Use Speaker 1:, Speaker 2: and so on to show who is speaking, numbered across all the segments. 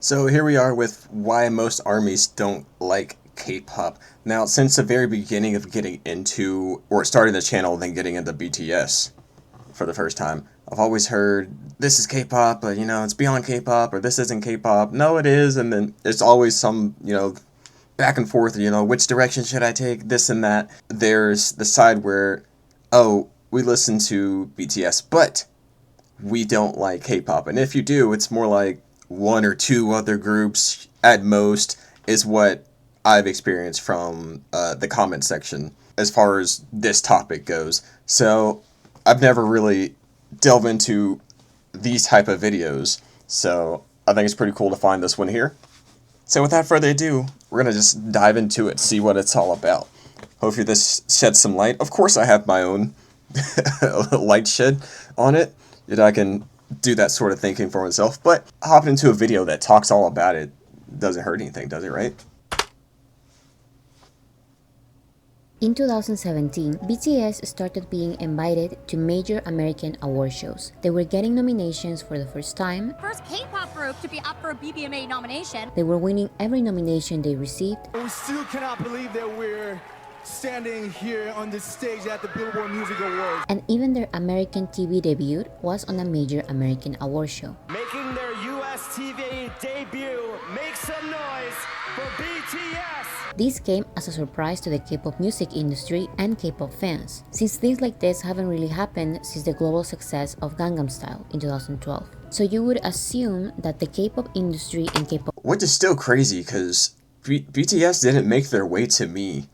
Speaker 1: So here we are with why most armies don't like K-pop. Now, since the very beginning of getting into, or starting the channel, then getting into BTS for the first time, I've always heard, this is K-pop, but it's beyond K-pop, or this isn't K-pop. No, it is, and then it's always some, back and forth, which direction should I take, this and that. There's the side where, oh, we listen to BTS, but we don't like K-pop. And if you do, it's more like one or two other groups at most, is what I've experienced from the comment section as far as this topic goes. So I've never really delved into these type of videos, so I think it's pretty cool to find this one here. So without further ado, we're going to just dive into it, see what it's all about. Hopefully this sheds some light. Of course I have my own light shed on it, that I can do that sort of thinking for myself, but hopping into a video that talks all about it doesn't hurt anything, does it, right?
Speaker 2: In 2017, BTS started being invited to major American award shows. They were getting nominations for the first time.
Speaker 3: First K-pop group to be up for a BBMA nomination.
Speaker 2: They were winning every nomination they received.
Speaker 4: We still cannot believe that we're standing here on this stage at the Billboard Music Awards.
Speaker 2: And even their American TV debut was on a major American award show.
Speaker 4: Making their US TV debut, make some noise for BTS!
Speaker 2: This came as a surprise to the K-pop music industry and K-pop fans, since things like this haven't really happened since the global success of Gangnam Style in 2012. So you would assume that the K-pop industry and K-pop...
Speaker 1: Which is still crazy, because BTS didn't make their way to me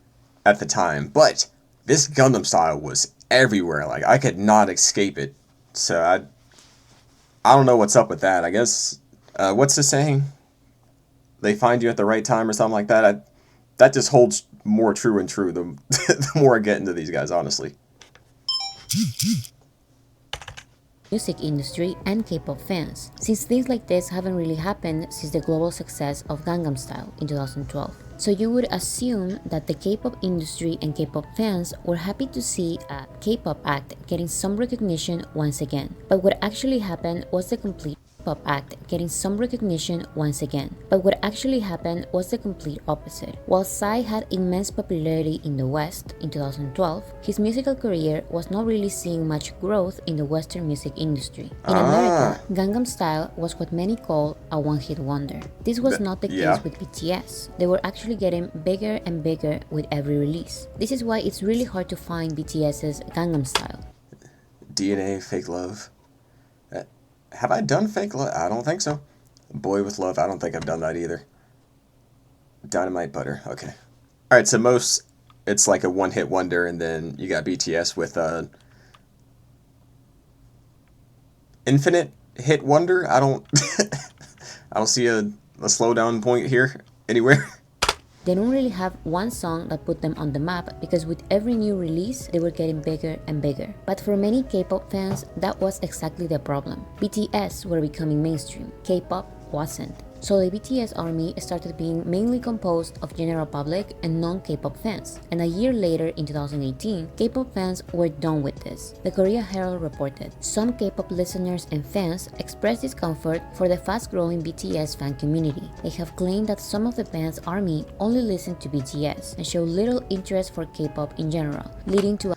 Speaker 1: at the time, but this Gangnam Style was everywhere. Like, I could not escape it. So I don't know what's up with that. I guess, what's the saying? They find you at the right time or something like that. That just holds more true and true the more I get into these guys, honestly.
Speaker 2: music industry and K-pop fans, since things like this haven't really happened since the global success of Gangnam Style in 2012. So you would assume that the K-pop industry and K-pop fans were happy to see a K-pop act getting some recognition once again. But what actually happened was the complete K-pop act getting some recognition once again. But what actually happened was the complete opposite. While Psy had immense popularity in the West in 2012, his musical career was not really seeing much growth in the Western music industry. In America, Gangnam Style was what many call a one-hit wonder. This was not the case with BTS. They were actually getting bigger and bigger with every release. This is why it's really hard to find BTS's Gangnam Style.
Speaker 1: DNA, Fake Love. Have I done Fake Love? I don't think so. Boy with Love, I don't think I've done that either. Dynamite Butter, okay. Alright, so most, it's like a one-hit wonder, and then you got BTS with Infinite Hit Wonder. I don't I don't see a slowdown point here anywhere.
Speaker 2: They don't really have one song that put them on the map, because with every new release, they were getting bigger and bigger. But for many K-pop fans, that was exactly the problem. BTS were becoming mainstream, K-pop wasn't. So the BTS army started being mainly composed of general public and non-K-pop fans. And a year later, in 2018, K-pop fans were done with this. The Korea Herald reported, some K-pop listeners and fans expressed discomfort for the fast-growing BTS fan community. They have claimed that some of the band's army only listen to BTS and show little interest for K-pop in general, leading to a...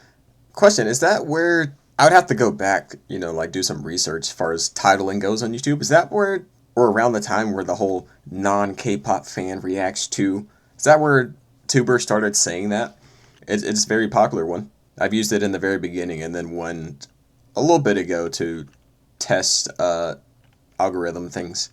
Speaker 1: Question, is that where... I would have to go back, like do some research as far as titling goes on YouTube. Is that where... or around the time where the whole non-K-pop fan reacts to... Is that where tubers started saying that? It's a very popular one. I've used it in the very beginning, and then one a little bit ago to test algorithm things.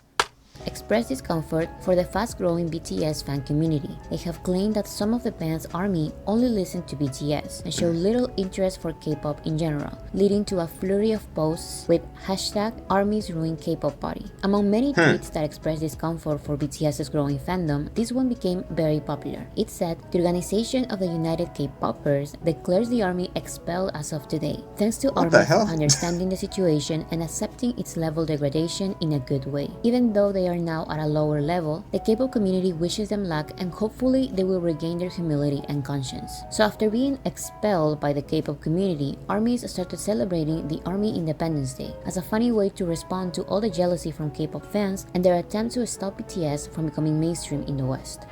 Speaker 2: expressed discomfort for the fast-growing BTS fan community. They have claimed that some of the band's army only listen to BTS and show little interest for K-pop in general, leading to a flurry of posts with hashtag Armies Ruin K-pop Party. Among many tweets that expressed discomfort for BTS's growing fandom, this one became very popular. It said, "The Organization of the United K-Poppers declares the army expelled as of today. Thanks to ARMY for understanding the situation and accepting its level degradation in a good way. Even though they are now at a lower level, the K-pop community wishes them luck and hopefully they will regain their humility and conscience. So after being expelled by the K-pop community, ARMYs started celebrating the Army Independence Day as a funny way to respond to all the jealousy from K-pop fans and their attempt to stop BTS from becoming mainstream in the West.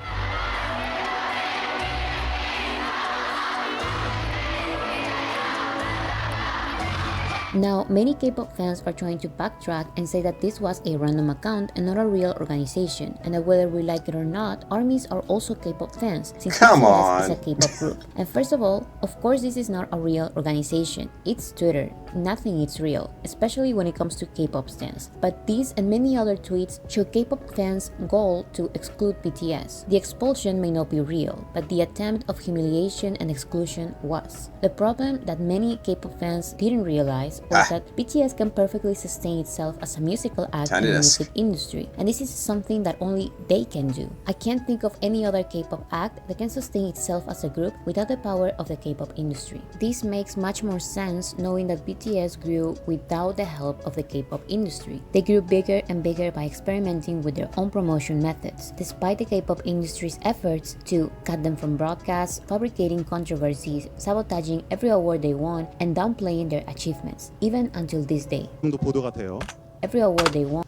Speaker 2: Now, many K-pop fans are trying to backtrack and say that this was a random account and not a real organization, and that whether we like it or not, ARMYs are also K-pop fans, since BTS is a K-pop group. And first of all, of course this is not a real organization. It's Twitter. Nothing is real, especially when it comes to K-pop stans. But these and many other tweets show K-pop fans' goal to exclude BTS. The expulsion may not be real, but the attempt of humiliation and exclusion was. The problem that many K-pop fans didn't realize was that BTS can perfectly sustain itself as a musical act in the music industry, and this is something that only they can do. I can't think of any other K-pop act that can sustain itself as a group without the power of the K-pop industry. This makes much more sense knowing that BTS grew without the help of the K-pop industry. They grew bigger and bigger by experimenting with their own promotion methods, despite the K-pop industry's efforts to cut them from broadcasts, fabricating controversies, sabotaging every award they won, and downplaying their achievements. Even until this day.
Speaker 5: 보도가 돼요.
Speaker 2: Every award they won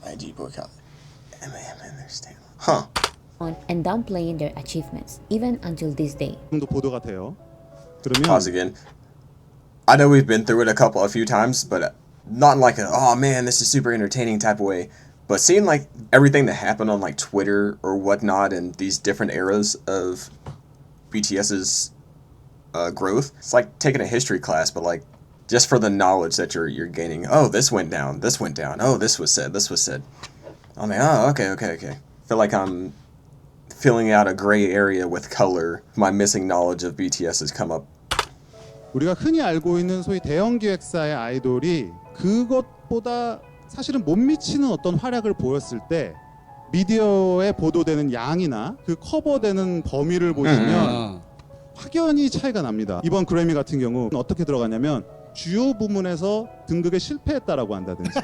Speaker 1: IG boycott. understand. Huh.
Speaker 2: And downplaying their achievements. Even until this day.
Speaker 5: 보도가 돼요. 그러면
Speaker 1: Pause again. I know we've been through it a few times, but not in like a, oh man, this is super entertaining type of way. But seeing like everything that happened on like Twitter or whatnot in these different eras of BTS's growth, it's like taking a history class, but like just for the knowledge that you're gaining. Oh, this went down. Oh, this was said. I'm like, oh, okay. Feel like I'm filling out a gray area with color. My missing knowledge of BTS has come up.
Speaker 5: 우리가 흔히 알고 있는 소위 대형 기획사의 아이돌이 그것보다 사실은 못 미치는 어떤 활약을 보였을 때 미디어에 보도되는 양이나 그 커버되는 범위를 보시면 확연히 차이가 납니다. 이번 그래미 같은 경우 어떻게 들어가냐면 주요 부문에서 등극에 실패했다라고 한다든지.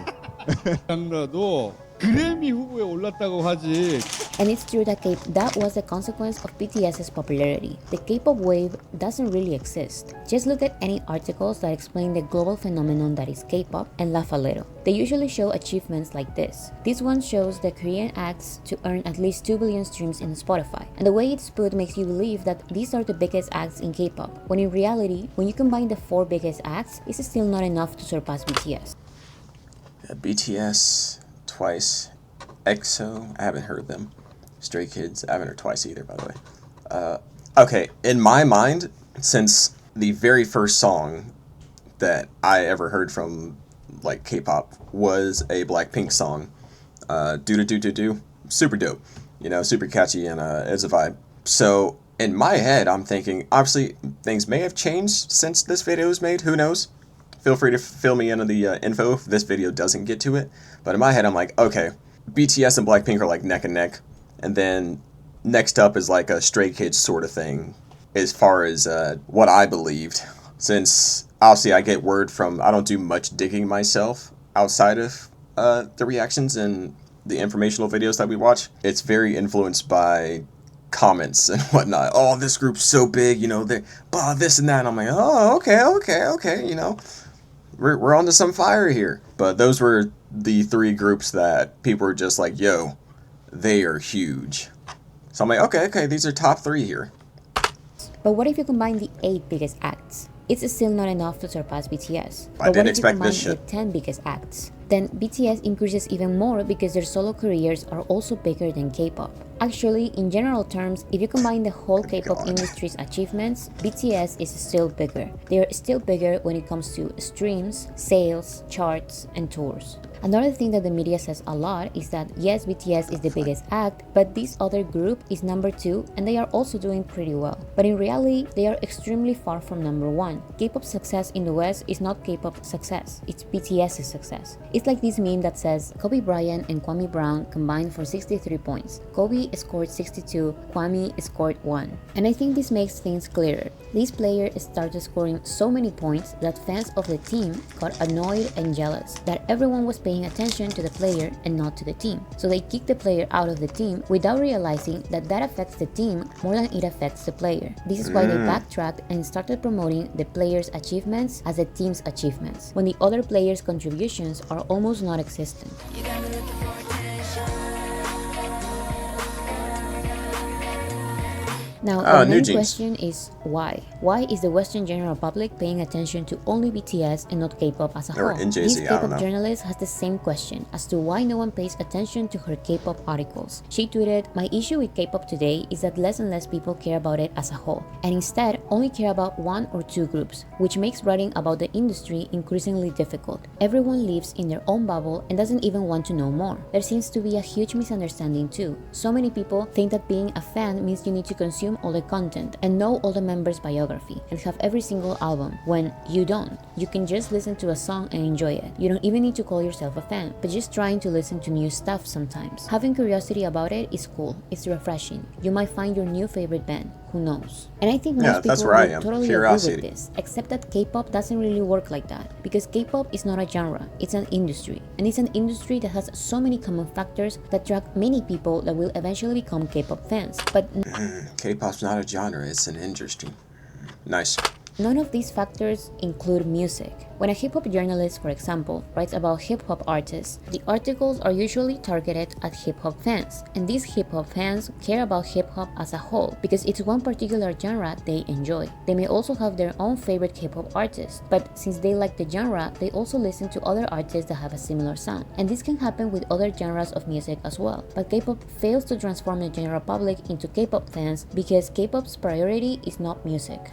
Speaker 6: 장라도 그래미 후보에 올랐다고 하지.
Speaker 2: And it's true that that was a consequence of BTS's popularity. The K-pop wave doesn't really exist. Just look at any articles that explain the global phenomenon that is K-pop and laugh a little. They usually show achievements like this. This one shows the Korean acts to earn at least 2 billion streams in Spotify. And the way it's put makes you believe that these are the biggest acts in K-pop, when in reality, when you combine the 4 biggest acts, it's still not enough to surpass BTS.
Speaker 1: BTS, Twice, EXO, I haven't heard them. Stray Kids, I haven't heard Twice either, by the way. Okay, in my mind, since the very first song that I ever heard from like K-pop was a Blackpink song, Do Do Do Do Do, super dope, you know, super catchy and it's a vibe. So in my head, I'm thinking, obviously things may have changed since this video was made. Who knows? Feel free to fill me in on the info if this video doesn't get to it. But in my head, I'm like, okay, BTS and Blackpink are like neck and neck. And then next up is like a Stray Kids sort of thing as far as what I believed. Since obviously I get word from, I don't do much digging myself outside of the reactions and the informational videos that we watch. It's very influenced by comments and whatnot. Oh, this group's so big, you know, they're this and that. And I'm like, oh, okay, you know. We're onto some fire here. But those were the 3 groups that people were just like, yo, they are huge. So I'm like, okay, these are top 3 here.
Speaker 2: But what if you combine the 8 biggest acts? It's still not enough to surpass BTS.
Speaker 1: I didn't expect this shit.
Speaker 2: The 10 biggest acts? Then BTS increases even more because their solo careers are also bigger than K-pop. Actually, in general terms, if you combine the whole K-pop industry's achievements, BTS is still bigger. They are still bigger when it comes to streams, sales, charts, and tours. Another thing that the media says a lot is that yes, BTS is the biggest act, but this other group is number 2 and they are also doing pretty well. But in reality, they are extremely far from number 1. K-pop success in the West is not K-pop success, it's BTS's success. It's like this meme that says Kobe Bryant and Kwame Brown combined for 63 points. Kobe Lee scored 62, Kwame scored 1. And I think this makes things clearer. This player started scoring so many points that fans of the team got annoyed and jealous that everyone was paying attention to the player and not to the team. So they kicked the player out of the team without realizing that that affects the team more than it affects the player. This is why they backtracked and started promoting the player's achievements as the team's achievements, when the other player's contributions are almost non-existent. Now, the main question is why? Why is the Western general public paying attention to only BTS and not K-pop as a whole? This K-pop journalist has the same question as to why no one pays attention to her K-pop articles. She tweeted, "My issue with K-pop today is that less and less people care about it as a whole, and instead only care about one or two groups, which makes writing about the industry increasingly difficult. Everyone lives in their own bubble and doesn't even want to know more. There seems to be a huge misunderstanding too. So many people think that being a fan means you need to consume all the content and know all the members' biography and have every single album, when you don't. You can just listen to a song and enjoy it. You don't even need to call yourself a fan, but just trying to listen to new stuff sometimes. Having curiosity about it is cool, it's refreshing. You might find your new favorite band, who knows?" And I think most people would totally agree with this, except that K-pop doesn't really work like that, because K-pop is not a genre, it's an industry. And it's an industry that has so many common factors that attract many people that will eventually become K-pop fans. But
Speaker 1: K-pop's not a genre, it's an industry. Nice.
Speaker 2: None of these factors include music. When a hip-hop journalist, for example, writes about hip-hop artists, the articles are usually targeted at hip-hop fans, and these hip-hop fans care about hip-hop as a whole because it's one particular genre they enjoy. They may also have their own favorite K-pop artist, but since they like the genre, they also listen to other artists that have a similar sound. And this can happen with other genres of music as well. But K-pop fails to transform the general public into K-pop fans because K-pop's priority is not music.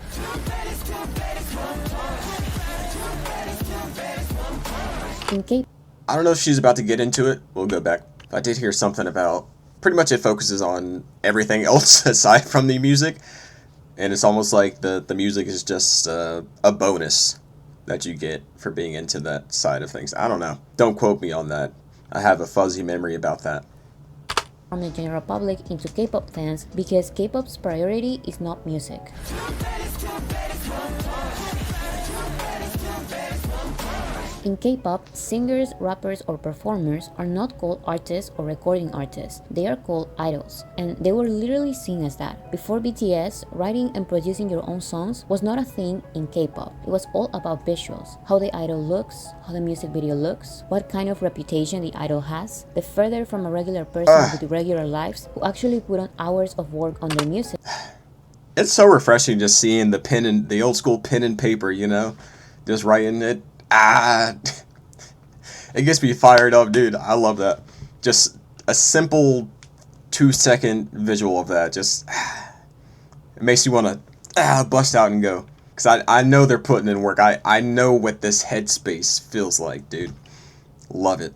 Speaker 1: I don't know if she's about to get into it. We'll go back. I did hear something about, pretty much it focuses on everything else aside from the music. And it's almost like the music is just a bonus that you get for being into that side of things. I don't know. Don't quote me on that. I have a fuzzy memory about that.
Speaker 2: From the general public into K-pop fans because K-pop's priority is not music. In K-pop, singers, rappers, or performers are not called artists or recording artists. They are called idols, and they were literally seen as that. Before BTS, writing and producing your own songs was not a thing in K-pop. It was all about visuals, how the idol looks, how the music video looks, what kind of reputation the idol has. The further from a regular person with regular lives who actually put on hours of work on their music.
Speaker 1: It's so refreshing just seeing the old school pen and paper, you know, just writing it. It gets me fired up, dude. I love that. Just a simple 2-second visual of that. Just it makes you want to bust out and go. Because I know they're putting in work. I know what this headspace feels like, dude. Love it.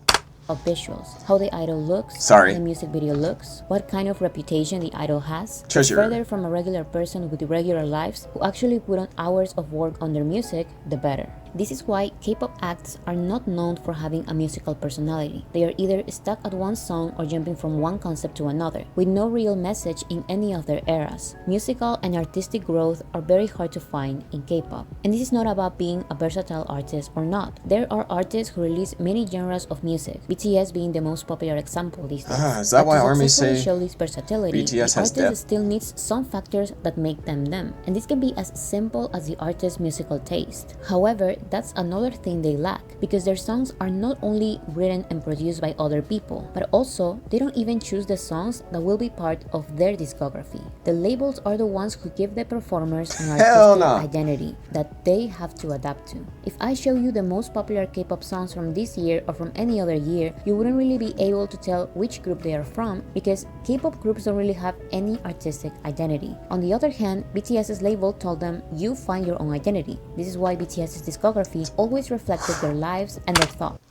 Speaker 2: Of visuals, how the idol looks,
Speaker 1: how
Speaker 2: the music video looks, what kind of reputation the idol has.
Speaker 1: Treasure.
Speaker 2: The further from a regular person with regular lives who actually put on hours of work on their music, the better. This is why K-pop acts are not known for having a musical personality. They are either stuck at one song or jumping from one concept to another, with no real message in any of their eras. Musical and artistic growth are very hard to find in K-pop. And this is not about being a versatile artist or not. There are artists who release many genres of music, BTS being the most popular example these days.
Speaker 1: Is that why armies say
Speaker 2: show this versatility,
Speaker 1: BTS
Speaker 2: the
Speaker 1: has
Speaker 2: artist
Speaker 1: depth?
Speaker 2: still needs some factors that make them them. And this can be as simple as the artist's musical taste. However, that's another thing they lack, because their songs are not only written and produced by other people, but also they don't even choose the songs that will be part of their discography. The labels are the ones who give the performers an artistic identity that they have to adapt to. If I show you the most popular K-pop songs from this year or from any other year, you wouldn't really be able to tell which group they are from, because K-pop groups don't really have any artistic identity. On the other hand, BTS's label told them, you find your own identity. This is why BTS's discography always reflected their lives and their thoughts.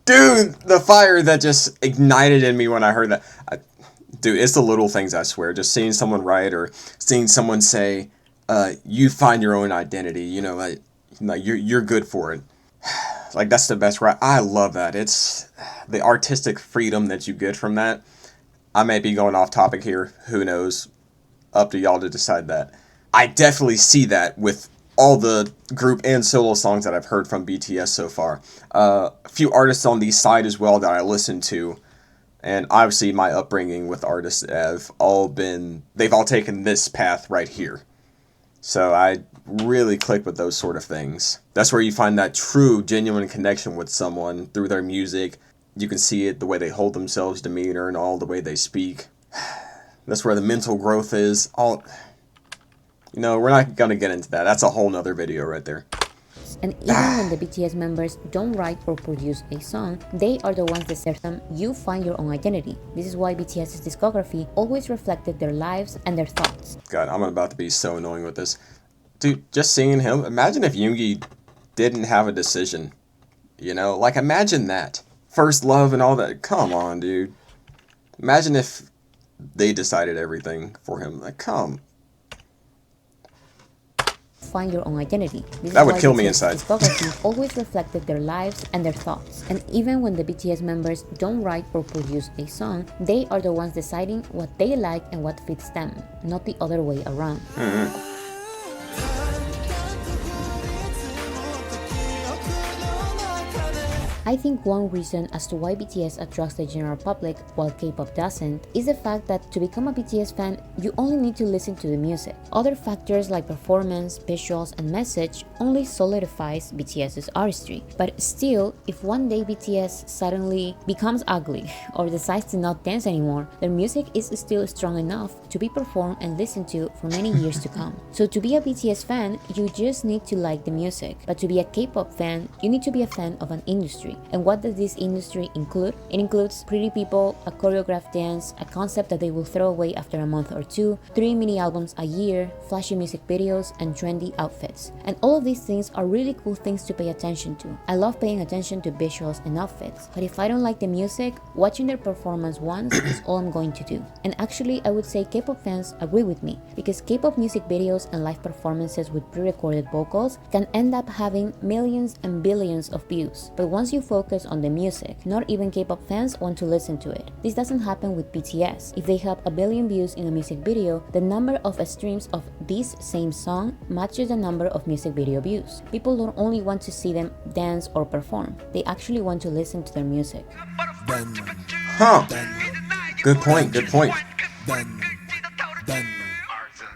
Speaker 1: Dude, the fire that just ignited in me when I heard that. Dude, it's the little things, I swear. Just seeing someone write or seeing someone say, you find your own identity, you know, like you're good for it. Like, that's the best right. I love that. It's the artistic freedom that you get from that. I may be going off topic here. Who knows? Up to y'all to decide that. I definitely see that with all the group and solo songs that I've heard from BTS so far. A few artists on the side as well that I listen to. And obviously my upbringing with artists they've all taken this path right here. So I really click with those sort of things. That's where you find that true, genuine connection with someone through their music. You can see it, the way they hold themselves, demeanor, and all the way they speak. That's where the mental growth is. We're not going to get into that. That's a whole nother video right there.
Speaker 2: And even when the BTS members don't write or produce a song, they are the ones that set them. You find your own identity. This is why BTS's discography always reflected their lives and their thoughts.
Speaker 1: God, I'm about to be so annoying with this. Dude, just seeing him. Imagine if Yoongi didn't have a decision. Imagine that. First love and all that. Come on, dude. Imagine if they decided everything for him. Come.
Speaker 2: Find your own identity.
Speaker 1: That would kill me inside.
Speaker 2: Discography always reflected their lives and their thoughts. And even when the BTS members don't write or produce a song, they are the ones deciding what they like and what fits them, not the other way around. I think one reason as to why BTS attracts the general public while K-pop doesn't is the fact that to become a BTS fan, you only need to listen to the music. Other factors like performance, visuals, and message only solidifies BTS's artistry. But still, if one day BTS suddenly becomes ugly or decides to not dance anymore, their music is still strong enough to be performed and listened to for many years to come. So to be a BTS fan, you just need to like the music. But to be a K-pop fan, you need to be a fan of an industry. And what does this industry include? It includes pretty people, a choreographed dance, a concept that they will throw away after a month or two, 3 mini albums a year, flashy music videos, and trendy outfits. And all of these things are really cool things to pay attention to. I love paying attention to visuals and outfits, but if I don't like the music, watching their performance once is all I'm going to do. And actually, I would say K-pop fans agree with me, because K-pop music videos and live performances with pre-recorded vocals can end up having millions and billions of views. But once you focus on the music, not even K-pop fans want to listen to it. This doesn't happen with BTS. If they have 1 billion views in a music video, the number of streams of this same song matches the number of music video views. People don't only want to see them dance or perform, they actually want to listen to their music.
Speaker 1: Huh. Good point.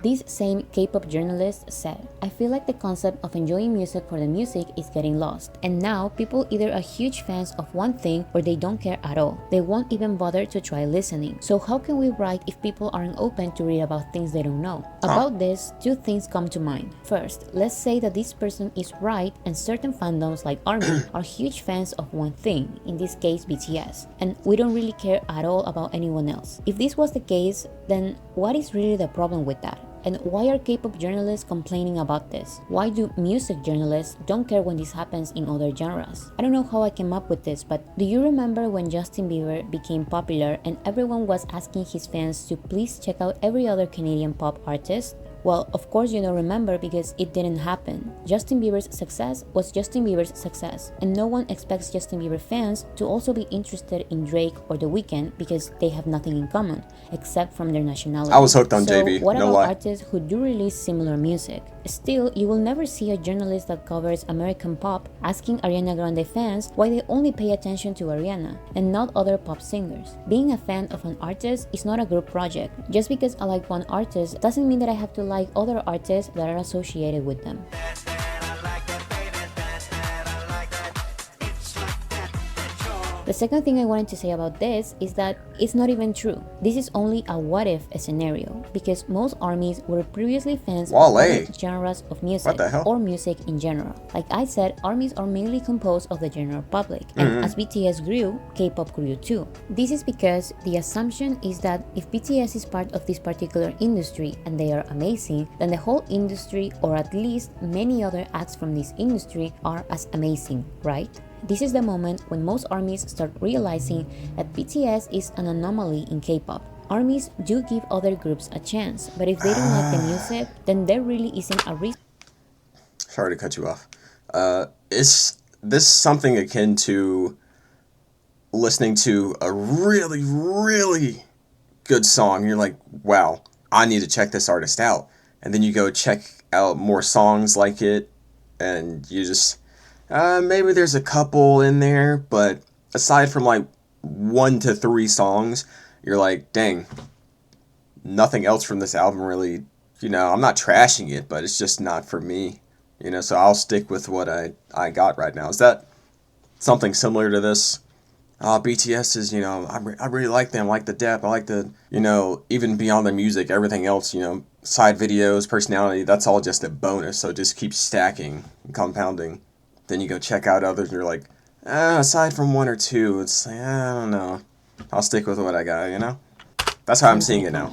Speaker 2: This same K-pop journalist said, "I feel like the concept of enjoying music for the music is getting lost, and now people either are huge fans of one thing or they don't care at all. They won't even bother to try listening. So how can we write if people aren't open to read about things they don't know?" About this, 2 things come to mind. First, let's say that this person is right and certain fandoms like ARMY are huge fans of one thing, in this case BTS, and we don't really care at all about anyone else. If this was the case, then what is really the problem with that? And why are K-pop journalists complaining about this? Why do music journalists don't care when this happens in other genres? I don't know how I came up with this, but do you remember when Justin Bieber became popular and everyone was asking his fans to please check out every other Canadian pop artist? Well, of course you don't remember because it didn't happen. Justin Bieber's success was Justin Bieber's success, and no one expects Justin Bieber fans to also be interested in Drake or The Weeknd because they have nothing in common, except from their nationality.
Speaker 1: I was hooked on
Speaker 2: so
Speaker 1: JB,
Speaker 2: what
Speaker 1: no
Speaker 2: about
Speaker 1: lie.
Speaker 2: artists who do release similar music? Still, you will never see a journalist that covers American pop asking Ariana Grande fans why they only pay attention to Ariana and not other pop singers. Being a fan of an artist is not a group project. Just because I like one artist doesn't mean that I have to like other artists that are associated with them. The second thing I wanted to say about this is that it's not even true. This is only a what-if scenario, because most ARMYs were previously fans of other genres of music or music in general. Like I said, ARMYs are mainly composed of the general public, and as BTS grew, K-pop grew too. This is because the assumption is that if BTS is part of this particular industry and they are amazing, then the whole industry, or at least many other acts from this industry, are as amazing, right? This is the moment when most ARMYs start realizing that BTS is an anomaly in K-pop. ARMYs do give other groups a chance, but if they don't like the music, then there really isn't a reason.
Speaker 1: Sorry to cut you off. Is this something akin to listening to a really, really good song. You're like, wow, I need to check this artist out. And then you go check out more songs like it, and you just, maybe there's a couple in there, but aside from like 1 to 3 songs, you're like, dang, nothing else from this album really, I'm not trashing it, but it's just not for me, so I'll stick with what I got right now. Is that something similar to this? BTS is, I really like them. I like the depth. I like the, even beyond the music, everything else, side videos, personality, that's all just a bonus. So it just keeps stacking and compounding. Then you go check out others and you're like, aside from 1 or 2, it's like, I don't know. I'll stick with what I got, That's how I'm seeing it now.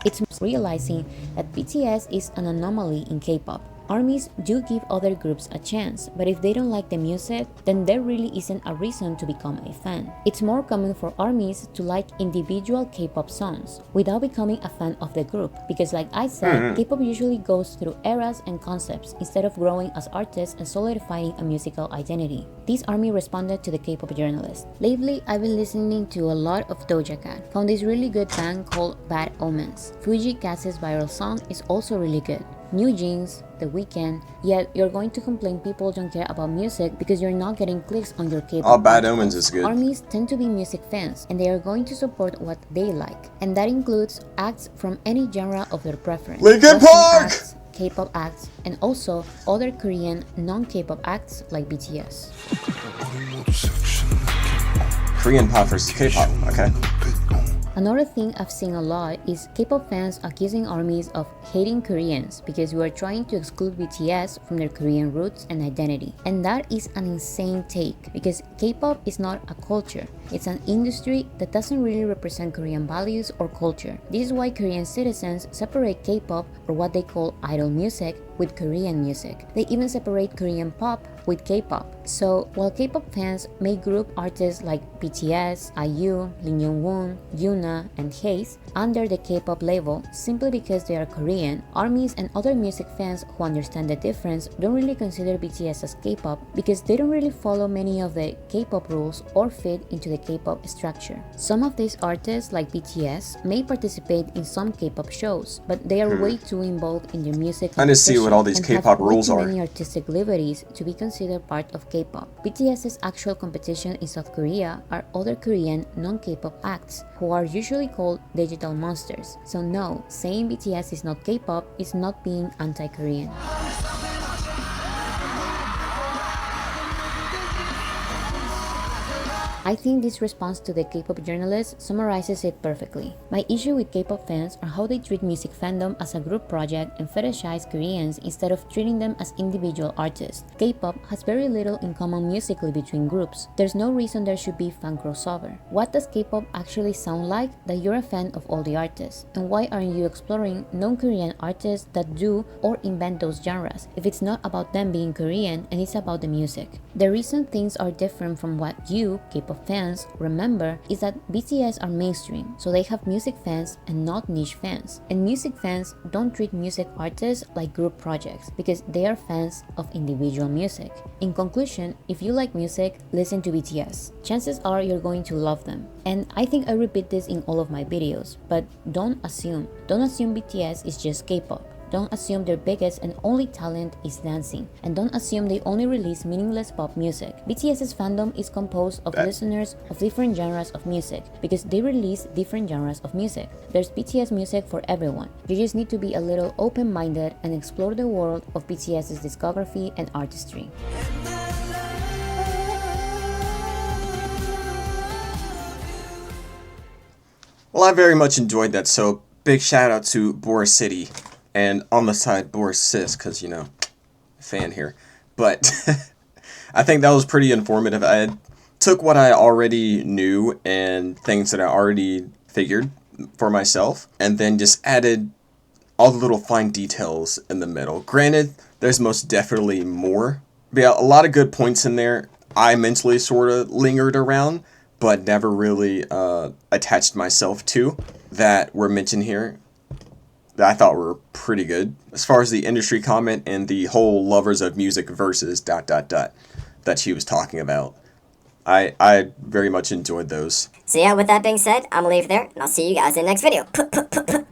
Speaker 2: It's realizing that BTS is an anomaly in K-pop. ARMYs do give other groups a chance, but if they don't like the music, then there really isn't a reason to become a fan. It's more common for ARMYs to like individual K-pop songs without becoming a fan of the group, because like I said, K-pop usually goes through eras and concepts instead of growing as artists and solidifying a musical identity. This ARMY responded to the K-pop journalist. Lately, I've been listening to a lot of Doja Cat. Found this really good band called Bad Omens. Fuji Cat's viral song is also really good. New Jeans, The Weeknd, yet you're going to complain people don't care about music because you're not getting clicks on your K-pop.
Speaker 1: Bad Omens is good.
Speaker 2: ARMYs tend to be music fans, and they are going to support what they like, and that includes acts from any genre of their preference.
Speaker 1: Linkin Park!
Speaker 2: Acts, K-pop acts, and also other Korean non-K-pop acts like BTS.
Speaker 1: Korean pop versus K-pop, okay.
Speaker 2: Another thing I've seen a lot is K-pop fans accusing ARMYs of hating Koreans because we are trying to exclude BTS from their Korean roots and identity. And that is an insane take because K-pop is not a culture. It's an industry that doesn't really represent Korean values or culture. This is why Korean citizens separate K-pop, or what they call idol music, with Korean music. They even separate Korean pop with K-pop. So while K-pop fans may group artists like BTS, IU, Lee Young-won, Yuna, and Haze under the K-pop label simply because they are Korean, ARMYs and other music fans who understand the difference don't really consider BTS as K-pop because they don't really follow many of the K-pop rules or fit into the K-pop structure. Some of these artists like BTS may participate in some K-pop shows, but they are way too involved in their music.
Speaker 1: I just see what all these K-pop rules are.
Speaker 2: Many artistic liberties to be considered part of K-pop. BTS's actual competition in South Korea are other Korean non-K-pop acts who are usually called digital monsters. So no, saying BTS is not K-pop is not being anti-Korean. I think this response to the K-pop journalist summarizes it perfectly. My issue with K-pop fans are how they treat music fandom as a group project and fetishize Koreans instead of treating them as individual artists. K-pop has very little in common musically between groups. There's no reason there should be fan crossover. What does K-pop actually sound like that you're a fan of all the artists? And why aren't you exploring non-Korean artists that do or invent those genres if it's not about them being Korean and it's about the music? The reason things are different from what you, K-pop fans, remember is that BTS are mainstream, so they have music fans and not niche fans. And music fans don't treat music artists like group projects because they are fans of individual music. In conclusion, if you like music, listen to BTS. Chances are you're going to love them. And I think I repeat this in all of my videos, but don't assume. Don't assume BTS is just K-pop. Don't assume their biggest and only talent is dancing. And don't assume they only release meaningless pop music. BTS's fandom is composed of listeners of different genres of music because they release different genres of music. There's BTS music for everyone. You just need to be a little open-minded and explore the world of BTS's discography and artistry.
Speaker 1: Well, I very much enjoyed that, so big shout out to Boracity. And on the side, Boris Sis, because, fan here. But I think that was pretty informative. I took what I already knew and things that I already figured for myself, and then just added all the little fine details in the middle. Granted, there's most definitely more. But yeah, a lot of good points in there. I mentally sort of lingered around, but never really attached myself to that were mentioned here. That I thought were pretty good. As far as the industry comment and the whole lovers of music versus ... that she was talking about. I very much enjoyed those.
Speaker 7: So yeah, with that being said, I'm gonna leave it there, and I'll see you guys in the next video.